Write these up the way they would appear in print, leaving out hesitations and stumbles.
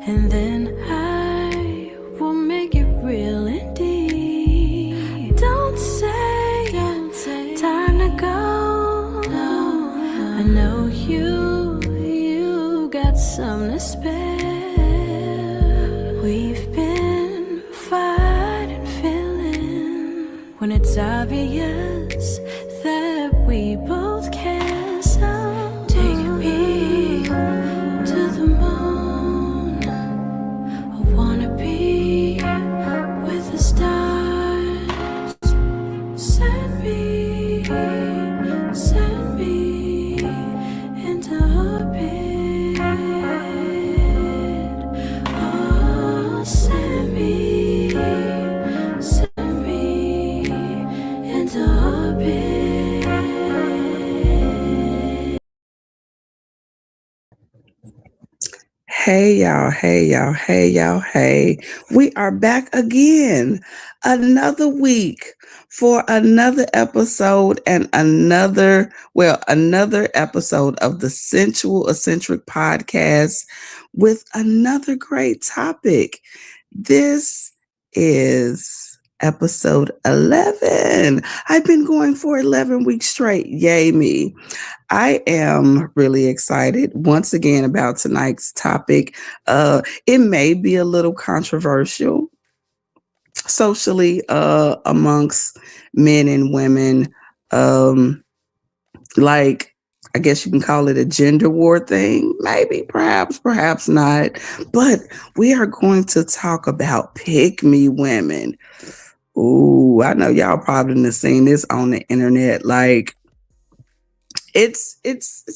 and then I will make it real indeed. Don't say time to go. No, I know you got some to spare. We've been fighting feeling when it's obvious that we both care. So take me to the moon. I wanna be with the stars. Send me into orbit. Oh, send me into orbit. Hey y'all, hey y'all, hey y'all, hey. We are back again. Another week for another episode and another episode of the Sensual, Eccentric podcast with another great topic. This is episode 11. I've been going for 11 weeks straight. Yay me. I am really excited once again about tonight's topic. It may be a little controversial socially amongst men and women. Like, I guess you can call it a gender war thing. Maybe, perhaps not. But we are going to talk about pick-me women. Ooh, I know y'all probably have seen this on the internet. Like, it's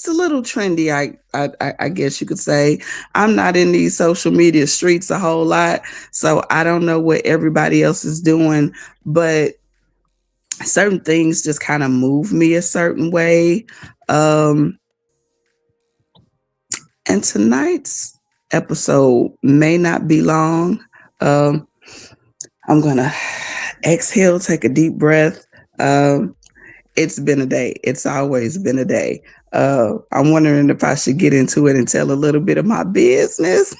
a little trendy, I guess you could say. I'm not in these social media streets a whole lot, so I don't know what everybody else is doing, but certain things just kind of move me a certain way. And tonight's episode may not be long. I'm gonna exhale, take a deep breath. It's been a day. It's always been a day. I'm wondering if I should get into it and tell a little bit of my business.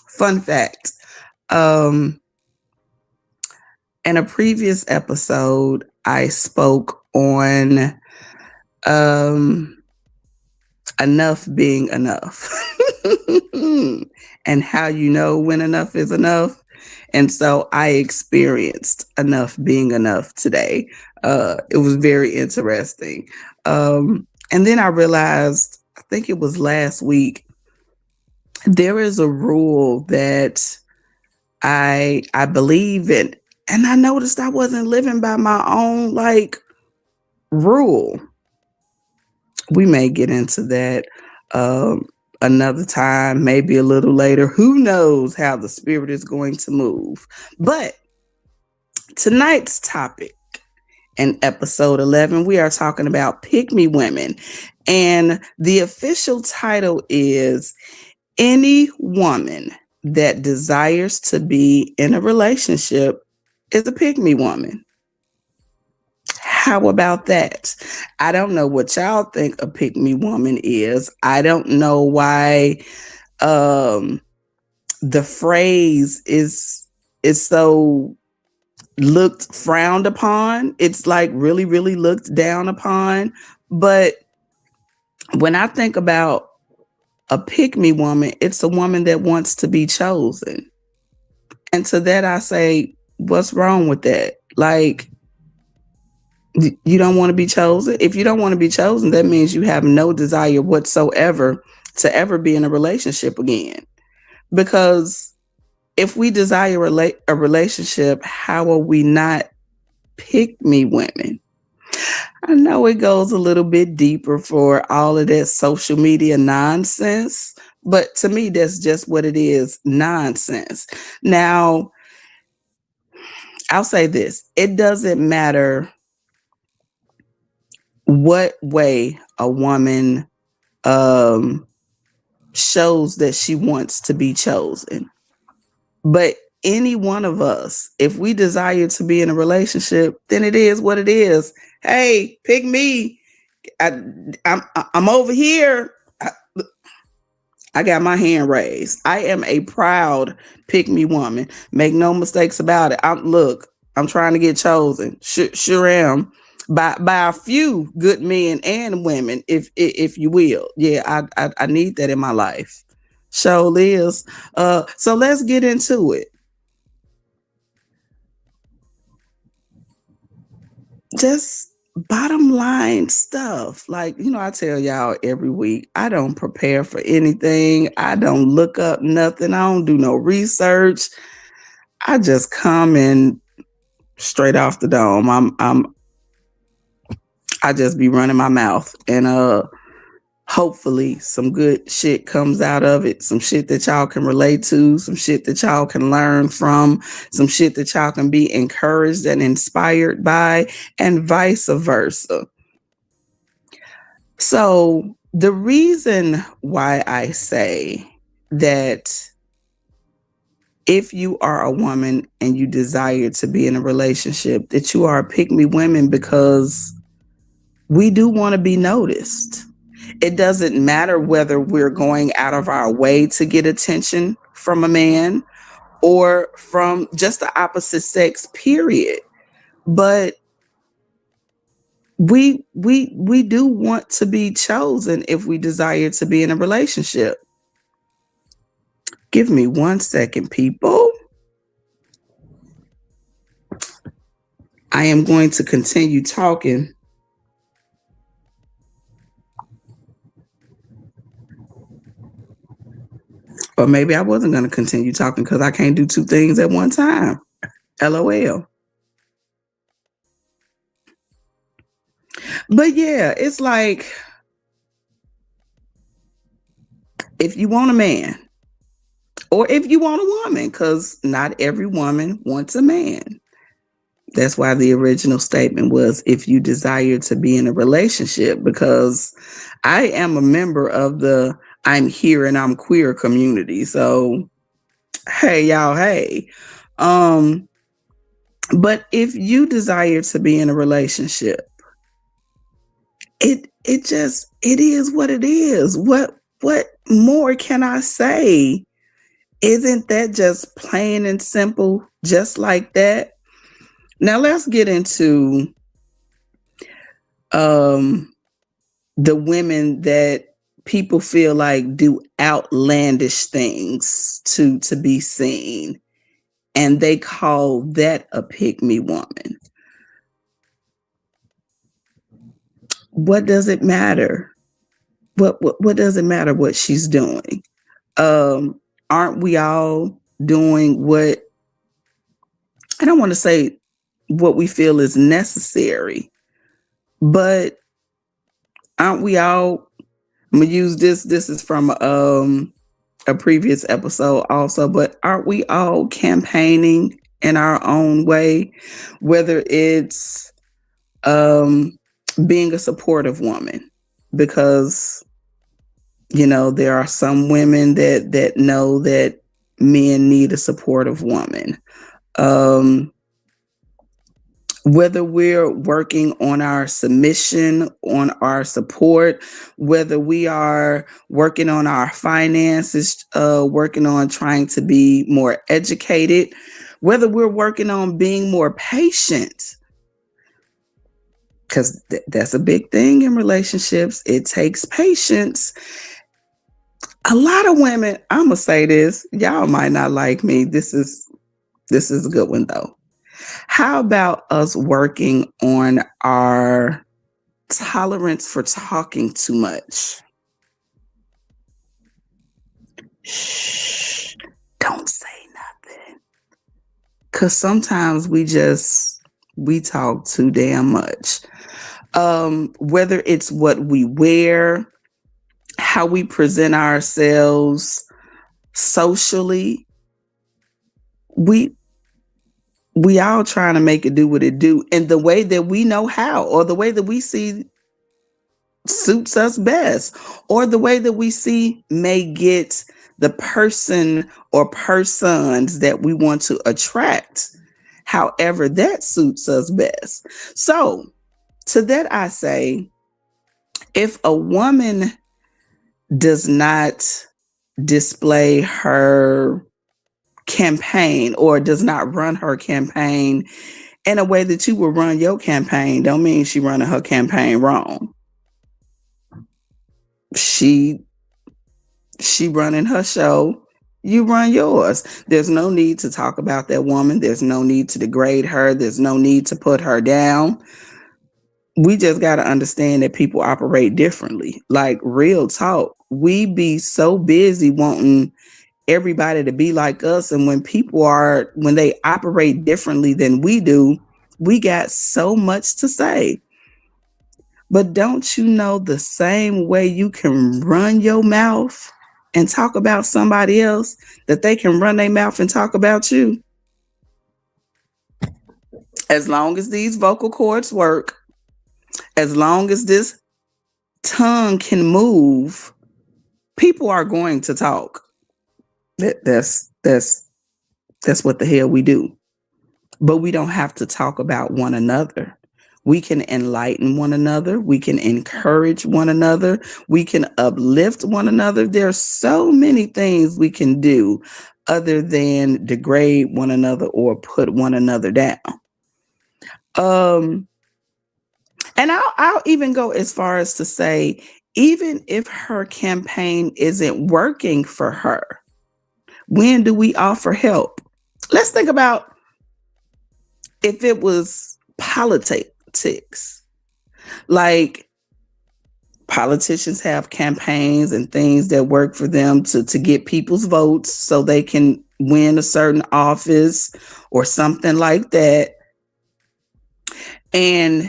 Fun fact. In a previous episode, I spoke on enough being enough and how you know when enough is enough. And so I experienced enough being enough today. It was very interesting. And then I realized, I think it was last week, there is a rule that I believe in. And I noticed I wasn't living by my own rule. We may get into that another time, maybe a little later. Who knows how the spirit is going to move? But tonight's topic in episode 11, we are talking about pick-me women. And the official title is Any Woman That Desires to Be in a Relationship is a pick-me woman. How about that? I don't know what y'all think a pick-me woman is. I don't know why the phrase is so frowned upon. It's like really, really looked down upon. But when I think about a pick-me woman, it's a woman that wants to be chosen. And to that I say, what's wrong with that? Like, you don't want to be chosen? If you don't want to be chosen, that means you have no desire whatsoever to ever be in a relationship again. Because if we desire a relationship, how are we not pick-me women? I know it goes a little bit deeper for all of that social media nonsense, but to me, that's just what it is, nonsense. Now, I'll say this. It doesn't matter what way a woman shows that she wants to be chosen. But any one of us, if we desire to be in a relationship, then it is what it is. Hey, pick me. I'm over here. I got my hand raised. I am a proud pick me woman. Make no mistakes about it. I'm trying to get chosen. Sure am. By a few good men and women, if you will. Yeah, I need that in my life. So Liz. So let's get into it. Just bottom line stuff. Like, I tell y'all every week, I don't prepare for anything. I don't look up nothing. I don't do no research. I just come in straight off the dome. I just be running my mouth and hopefully some good shit comes out of it. Some shit that y'all can relate to, some shit that y'all can learn from, some shit that y'all can be encouraged and inspired by, and vice versa. So, the reason why I say that if you are a woman and you desire to be in a relationship, that you are a pick me women, because we do want to be noticed. It doesn't matter whether we're going out of our way to get attention from a man or from just the opposite sex, period. But we do want to be chosen if we desire to be in a relationship. Give me 1 second, people. I am going to continue talking. Or maybe I wasn't going to continue talking because I can't do two things at one time. LOL. But yeah, it's like, if you want a man or if you want a woman, because not every woman wants a man. That's why the original statement was, if you desire to be in a relationship, because I am a member of the I'm here and I'm queer community. So, hey, y'all, hey. But if you desire to be in a relationship, it is what it is. What more can I say? Isn't that just plain and simple, just like that? Now let's get into the women that people feel like do outlandish things to be seen, and they call that a pick me woman. What does it matter? What does it matter what she's doing? Aren't we all doing what, I don't want to say what we feel is necessary, but aren't we all, I'm gonna use this. This is from a previous episode also, but aren't we all campaigning in our own way? Whether it's being a supportive woman, because there are some women that know that men need a supportive woman. Whether we're working on our submission, on our support, whether we are working on our finances, working on trying to be more educated, whether we're working on being more patient, because that's a big thing in relationships. It takes patience. A lot of women, I'm gonna say this, y'all might not like me. This is a good one though. How about us working on our tolerance for talking too much? Shh, don't say nothing. Because sometimes we talk too damn much. Whether it's what we wear, how we present ourselves socially, we all trying to make it do what it do in the way that we know how, or the way that we see suits us best, or the way that we see may get the person or persons that we want to attract, however that suits us best. So to that I say, if a woman does not display her campaign or does not run her campaign in a way that you would run your campaign, don't mean she running her campaign wrong. She running her show, you run yours. There's no need to talk about that woman. There's no need to degrade her. There's no need to put her down. We just got to understand that people operate differently. Like real talk. We be so busy wanting everybody to be like us. And when they operate differently than we do, we got so much to say. But don't you know the same way you can run your mouth and talk about somebody else, that they can run their mouth and talk about you? As long as these vocal cords work, as long as this tongue can move, people are going to talk. That's what the hell we do. But we don't have to talk about one another. We can enlighten one another. We can encourage one another. We can uplift one another. There's so many things we can do other than degrade one another or put one another down. And I'll even go as far as to say, even if her campaign isn't working for her, when do we offer help? Let's think about if it was politics. Like politicians have campaigns and things that work for them to get people's votes so they can win a certain office or something like that. And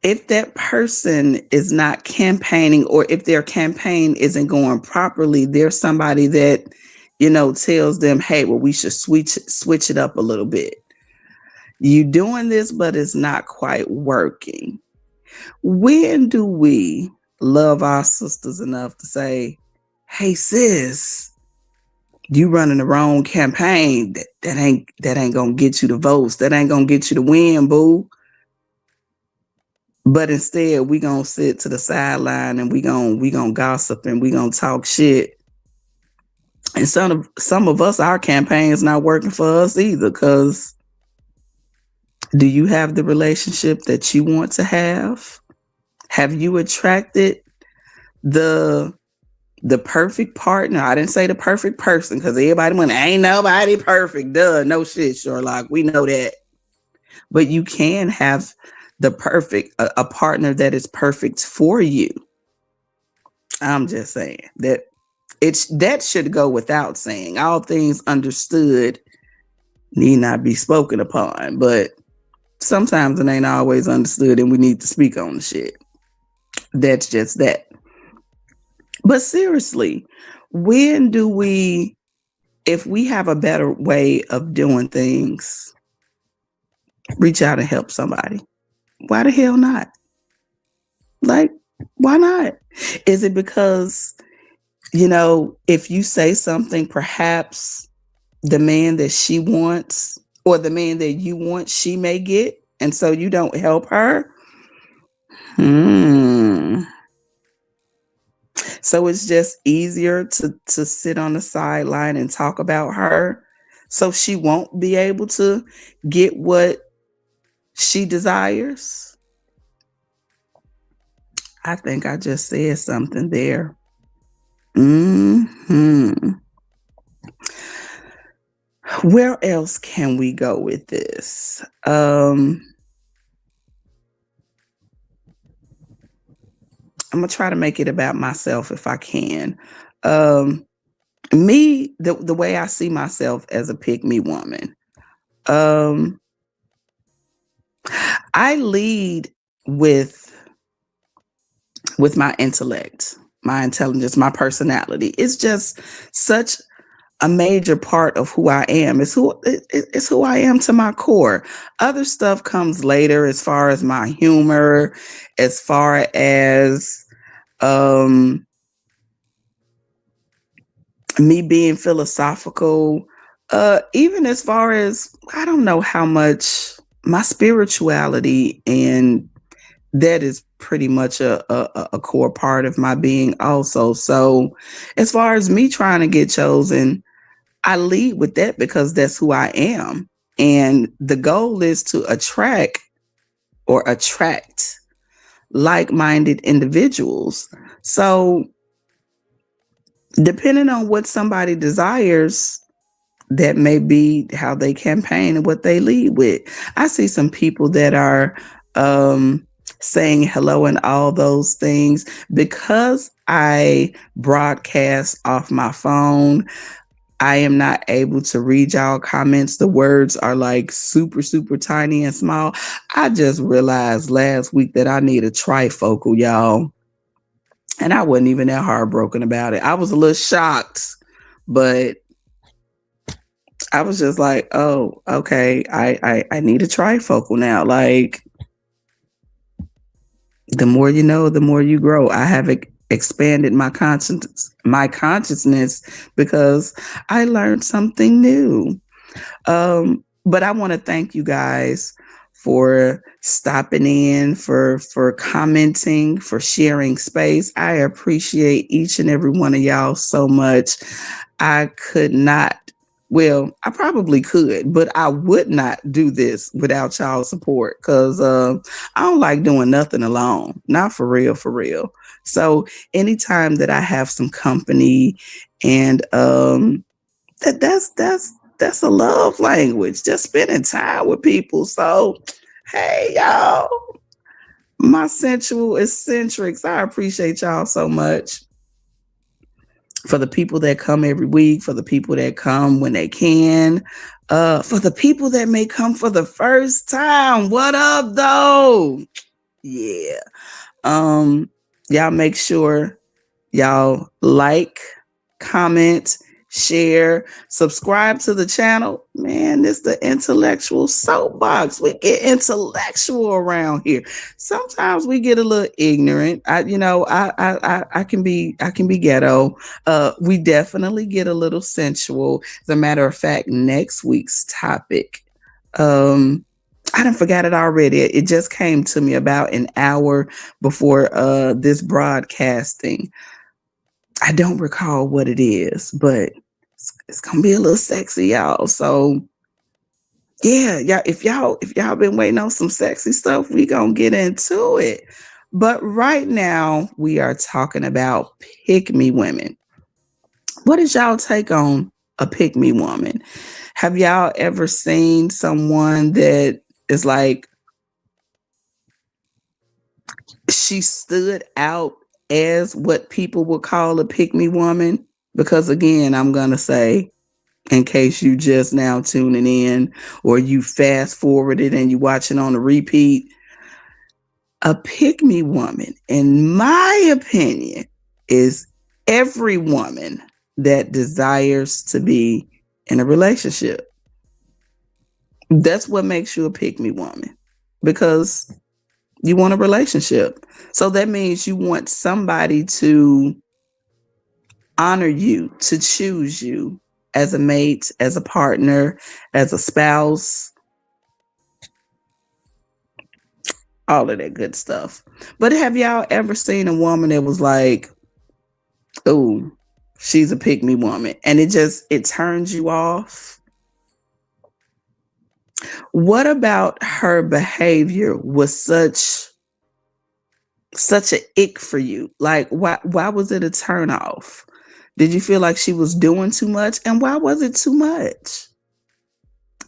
if that person is not campaigning, or if their campaign isn't going properly, there's somebody that, tells them, hey, well, we should switch it up a little bit. You doing this, but it's not quite working. When do we love our sisters enough to say, hey, sis, you running the wrong campaign. That ain't gonna get you the votes. That ain't gonna get you the win, boo. But instead, we gonna sit to the sideline and we gonna gossip and we gonna talk shit. And some of us, our campaign is not working for us either. Because do you have the relationship that you want to have? Have you attracted the perfect partner? I didn't say the perfect person, because everybody went, ain't nobody perfect. Duh, no shit, Sherlock. We know that. But you can have a partner that is perfect for you. I'm just saying that that should go without saying. All things understood need not be spoken upon, but sometimes it ain't always understood and we need to speak on the shit. That's just that. But seriously, when do we, if we have a better way of doing things, reach out and help somebody? Why the hell not? Like, why not? Is it because, if you say something, perhaps the man that she wants or the man that you want, she may get, and so you don't help her? So it's just easier to sit on the sideline and talk about her, so she won't be able to get what she desires. I think I just said something there. Where else can we go with this? I'm gonna try to make it about myself if I can. Me, the way I see myself as a pick-me woman, I lead with my intellect, my intelligence, my personality. It's just such a major part of who I am. It's who I am to my core. Other stuff comes later, as far as my humor, as far as me being philosophical, even as far as, I don't know how much my spirituality and that is pretty much a core part of my being also. So as far as me trying to get chosen, I lead with that because that's who I am. And the goal is to attract like-minded individuals. So depending on what somebody desires, that may be how they campaign and what they lead with. I see some people that are um, saying hello and all those things because I broadcast off my phone. I am not able to read y'all comments. The words are like super, super tiny and small. I just realized last week that I need a trifocal, y'all. And I wasn't even that heartbroken about it. I was a little shocked, but I was just like, oh, okay, I need a trifocal now. Like, the more you know, the more you grow. I have expanded my consciousness because I learned something new. But I want to thank you guys for stopping in, for commenting, for sharing space. I appreciate each and every one of y'all so much. I could not, well, I probably could, but I would not do this without y'all support because I don't like doing nothing alone. Not for real, for real. So anytime that I have some company and that's a love language, just spending time with people. So hey y'all, my sensual eccentrics, I appreciate y'all so much. For the people that come every week, for the people that come when they can, for the people that may come for the first time, what up though? Yeah. Y'all make sure y'all like, comment, share, subscribe to the channel. Man, this the intellectual soapbox. We get intellectual around here. Sometimes we get a little ignorant. I can be ghetto. We definitely get a little sensual. As a matter of fact, next week's topic, I done forgot it already. It just came to me about an hour before this broadcasting. I don't recall what it is, but it's gonna be a little sexy, y'all. So yeah, if y'all been waiting on some sexy stuff, we gonna get into it. But right now we are talking about pick me women. What is y'all take on a pick me woman? Have y'all ever seen someone that is like she stood out as what people would call a pick me woman? Because again, I'm gonna say, in case you just now tuning in or you fast forwarded and you watching on a repeat, a pick me woman, in my opinion, is every woman that desires to be in a relationship. That's what makes you a pick me woman, because you want a relationship. So that means you want somebody to honor you, to choose you as a mate, as a partner, as a spouse, all of that good stuff. But have y'all ever seen a woman that was like, oh, she's a pick me woman, and it turns you off? What about her behavior was such a ick for you? Like, why was it a turn off? Did you feel like she was doing too much? And why was it too much?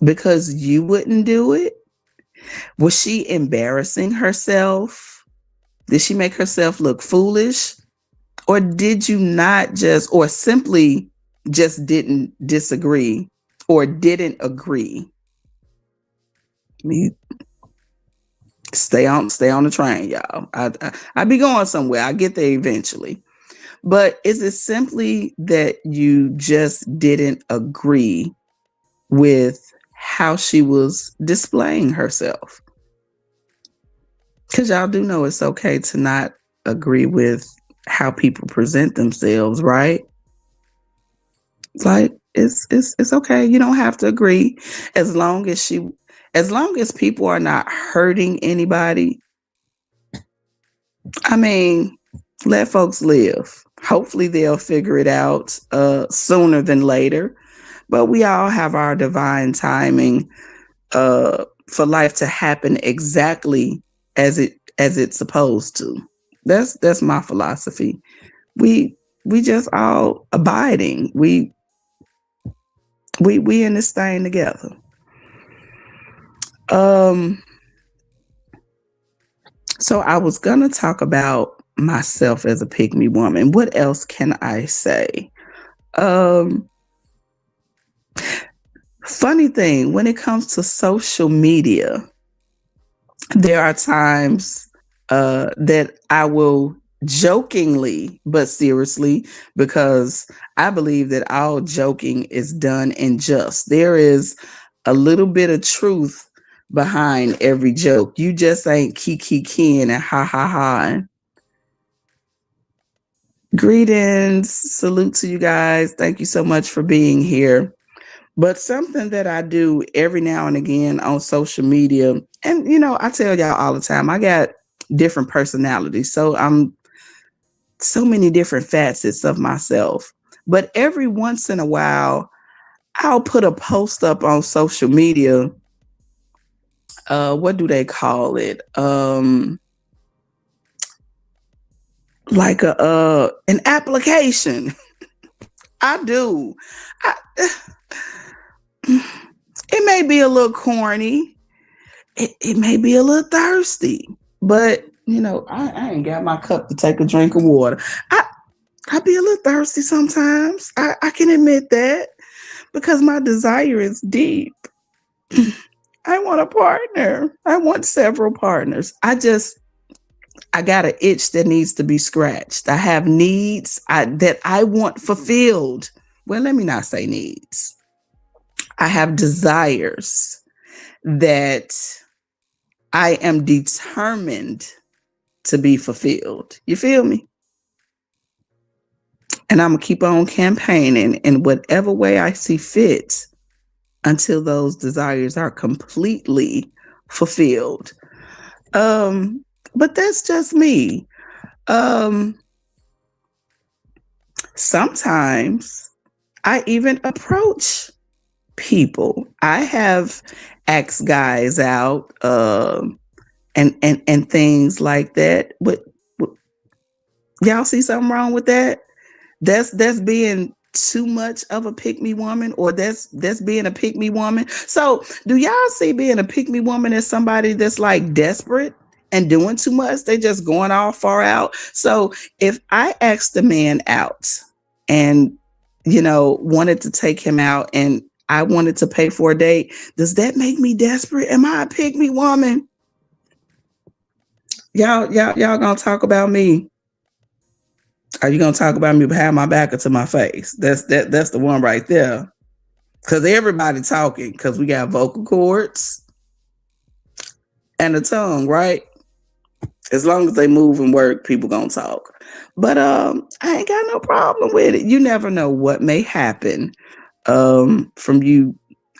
Because you wouldn't do it? Was she embarrassing herself? Did she make herself look foolish? Or did you not just, or simply just didn't disagree or didn't agree? Me stay on the train, y'all. I be going somewhere. I get there eventually. But is it simply that you just didn't agree with how she was displaying herself? Because y'all do know it's okay to not agree with how people present themselves, right? Like it's okay. You don't have to agree as long as people are not hurting anybody. I mean, let folks live. Hopefully they'll figure it out sooner than later. But we all have our divine timing for life to happen exactly as it's supposed to. That's my philosophy. We we just all abiding. We in this thing together. Um so I was gonna talk about myself as a pygmy woman. What else can I say? Um Funny thing, when it comes to social media, there are times that I will jokingly but seriously, because I believe that all joking is done in jest. There is a little bit of truth behind every joke. You just ain't kikiing and ha ha ha. Greetings, salute to you guys. Thank you so much for being here. But something that I do every now and again on social media, and I tell y'all all the time, I got different personalities. So I'm so many different facets of myself. But every once in a while, I'll put a post up on social media. What do they call it? Like an application. I do. I, it may be a little corny. It may be a little thirsty, but I ain't got my cup to take a drink of water. I be a little thirsty sometimes. I can admit that, because my desire is deep. I want a partner. I want several partners. I got an itch that needs to be scratched. I have needs that I want fulfilled. Well, let me not say needs. I have desires that I am determined to be fulfilled. You feel me? And I'm going to keep on campaigning in whatever way I see fit until those desires are completely fulfilled. But that's just me. Um, Sometimes I even approach people. I have asked guys out, and things like that. But y'all see something wrong with that? That's being too much of a pick me woman, or that's being a pick me woman. So do y'all see being a pick me woman as somebody that's like desperate and doing too much? They just going all far out. So if I asked a man out and wanted to take him out and I wanted to pay for a date, does that make me desperate? Am I a pick me woman? Y'all gonna talk about me? Are you gonna talk about me behind my back or to my face? That's the one right there. Cause everybody talking, cause we got vocal cords and a tongue, right? As long as they move and work, people gonna talk. But I ain't got no problem with it. You never know what may happen from you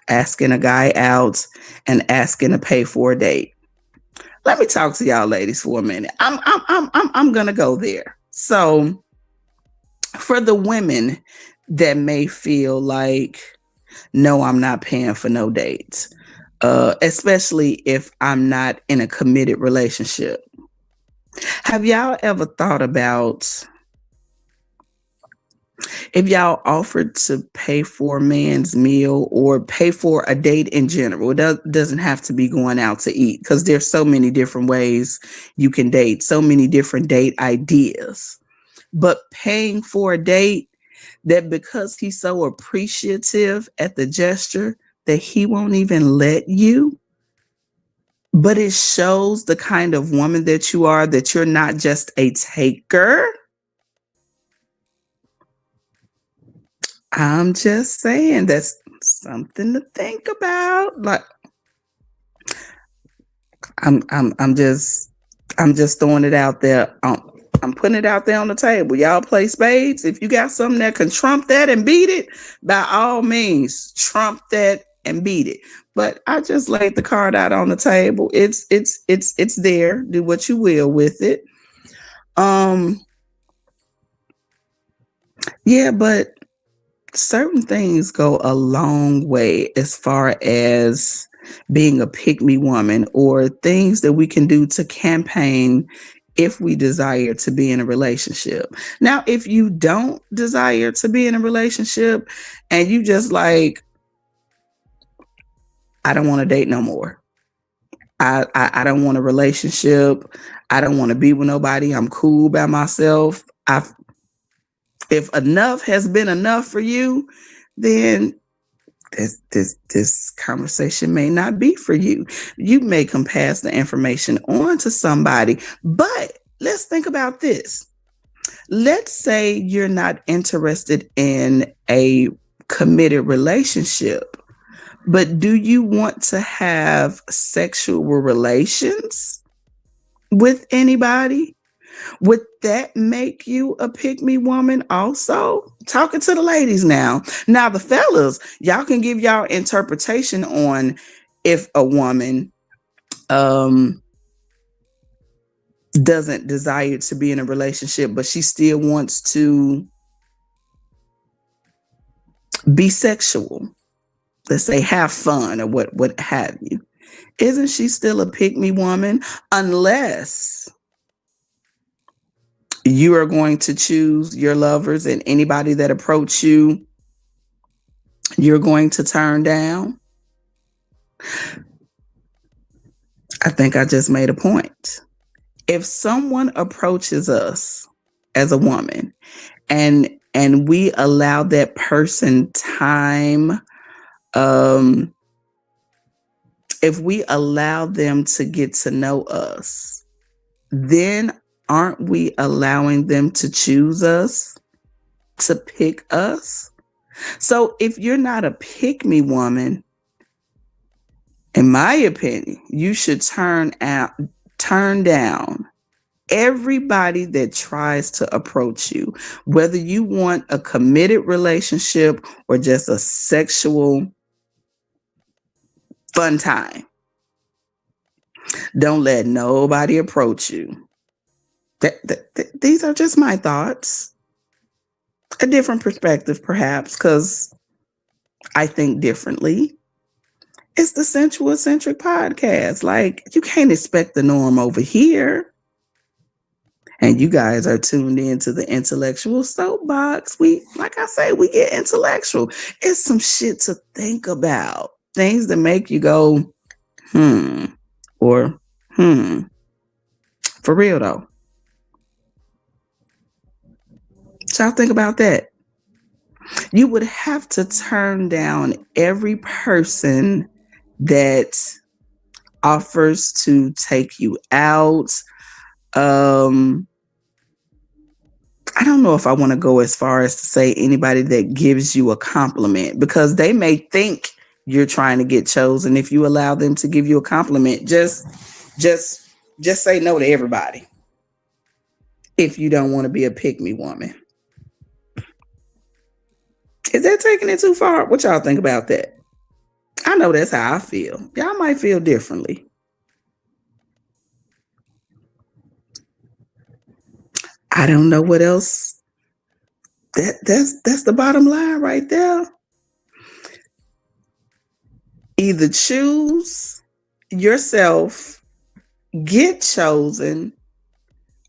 asking a guy out and asking to pay for a date. Let me talk to y'all ladies for a minute. I'm gonna go there. So for the women that may feel like, no, I'm not paying for no dates, especially if I'm not in a committed relationship. Have y'all ever thought about if y'all offered to pay for a man's meal or pay for a date in general? It doesn't have to be going out to eat, because there's so many different ways you can date, so many different date ideas. But paying for a date, that because he's so appreciative at the gesture that he won't even let you, but it shows the kind of woman that you are, that you're not just a taker. I'm just saying, that's something to think about. Like, I'm just throwing it out there. I'm putting it out there on the table. Y'all play spades. If you got something that can trump that and beat it, by all means, trump that and beat it. But I just laid the card out on the table. It's there. Do what you will with it. Um, yeah, but certain things go a long way as far as being a pick me woman or things that we can do to campaign if we desire to be in a relationship. Now, if you don't desire to be in a relationship and you just like, I don't want to date no more. I don't want a relationship. I don't want to be with nobody. I'm cool by myself. If enough has been enough for you, then this conversation may not be for you. You may can pass the information on to somebody, but let's think about this. Let's say you're not interested in a committed relationship, but do you want to have sexual relations with anybody? Would that make you a pick me woman also? Talking to the ladies now. Now, the fellas, y'all can give y'all interpretation on if a woman doesn't desire to be in a relationship, but she still wants to be sexual. Let's say have fun or what have you. Isn't she still a pick me woman? Unless you are going to choose your lovers and anybody that approach you, you're going to turn down. I think I just made a point. If someone approaches us as a woman and we allow that person time, if we allow them to get to know us, then aren't we allowing them to choose us, to pick us? So if you're not a pick me woman, in my opinion, you should turn down everybody that tries to approach you, whether you want a committed relationship or just a sexual fun time. Don't let nobody approach you. These are just my thoughts. A different perspective, perhaps, because I think differently. It's the Sensual Eccentric podcast. Like, you can't expect the norm over here. And you guys are tuned into the intellectual soapbox. Like I say, we get intellectual. It's some shit to think about. Things that make you go, or for real though. So I think about that. You would have to turn down every person that offers to take you out. I don't know if I want to go as far as to say anybody that gives you a compliment, because they may think you're trying to get chosen. If you allow them to give you a compliment, just say no to everybody. If you don't want to be a pick me woman. Is that taking it too far? What y'all think about that? I know that's how I feel. Y'all might feel differently. I don't know what else. That's the bottom line right there. Either choose yourself, get chosen,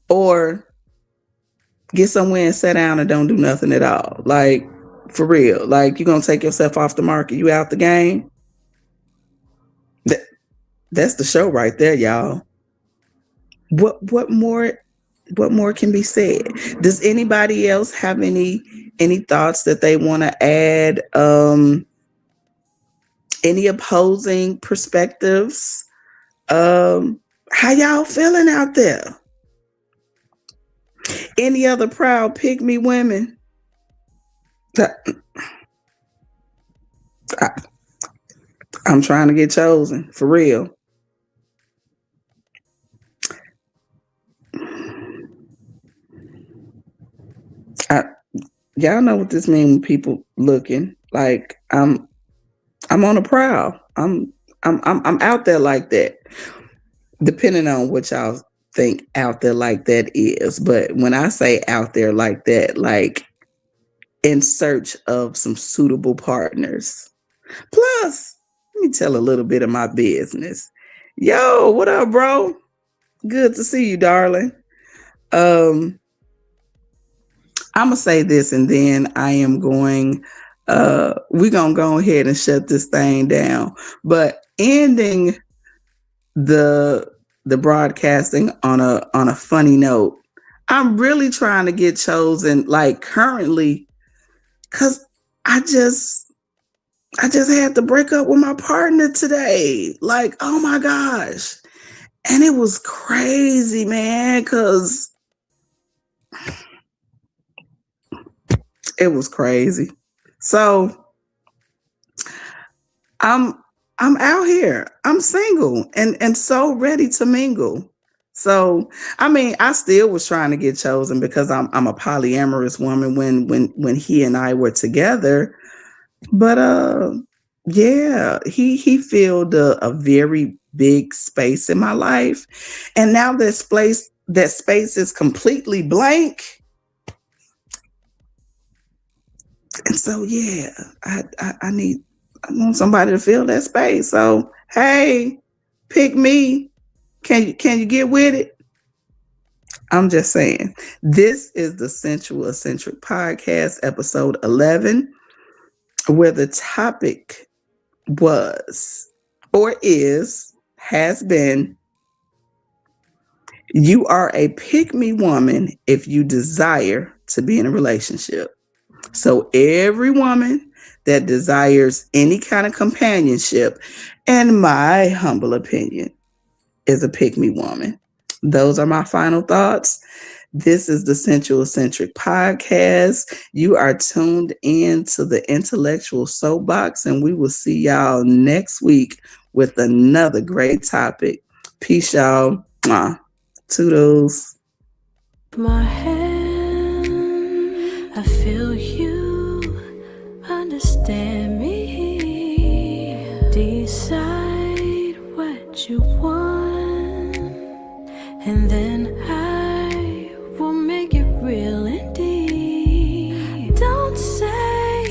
or get somewhere and sit down and don't do nothing at all. Like, for real. Like, you're gonna take yourself off the market. You out the game. That's the show right there, y'all. What more can be said? Does anybody else have any thoughts that they want to add? Any opposing perspectives? How y'all feeling out there? Any other proud pick me women? I'm trying to get chosen for real. Y'all know what this means when people looking. Like, I'm on a prowl. I'm out there like that. Depending on what y'all think out there like that is. But when I say out there like that, like in search of some suitable partners. Plus, let me tell a little bit of my business. Yo, what up, bro? Good to see you, darling. Um, I'm gonna say this and then I am going we're gonna go ahead and shut this thing down. But ending the broadcasting on a funny note, I'm really trying to get chosen like currently because I just had to break up with my partner today. Like, oh my gosh. And it was crazy, man, because it was crazy. So I'm out here. I'm single and so ready to mingle. So I mean, I still was trying to get chosen because I'm a polyamorous woman when he and I were together. But yeah, he filled a very big space in my life. And now that space is completely blank. And so yeah, I want somebody to fill that space. So hey, pick me. Can you get with it? I'm just saying. This is the Sensual Eccentric Podcast, episode 11, where the topic was or has been, you are a pick me woman if you desire to be in a relationship. So every woman that desires any kind of companionship, in my humble opinion, is a pick me woman. Those are my final thoughts. This is the Sensual Eccentric Podcast. You are tuned in to the intellectual soapbox, and we will see y'all next week with another great topic. Peace, y'all. Mwah. Toodles. My hand, I feel you understand me. Decide what you want, and then I will make it real indeed. Don't say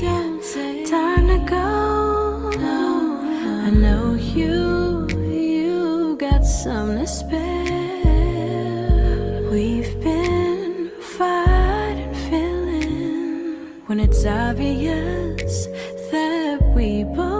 time to go. No, I know you got something to spare. We've been fighting feelings when it's obvious that we both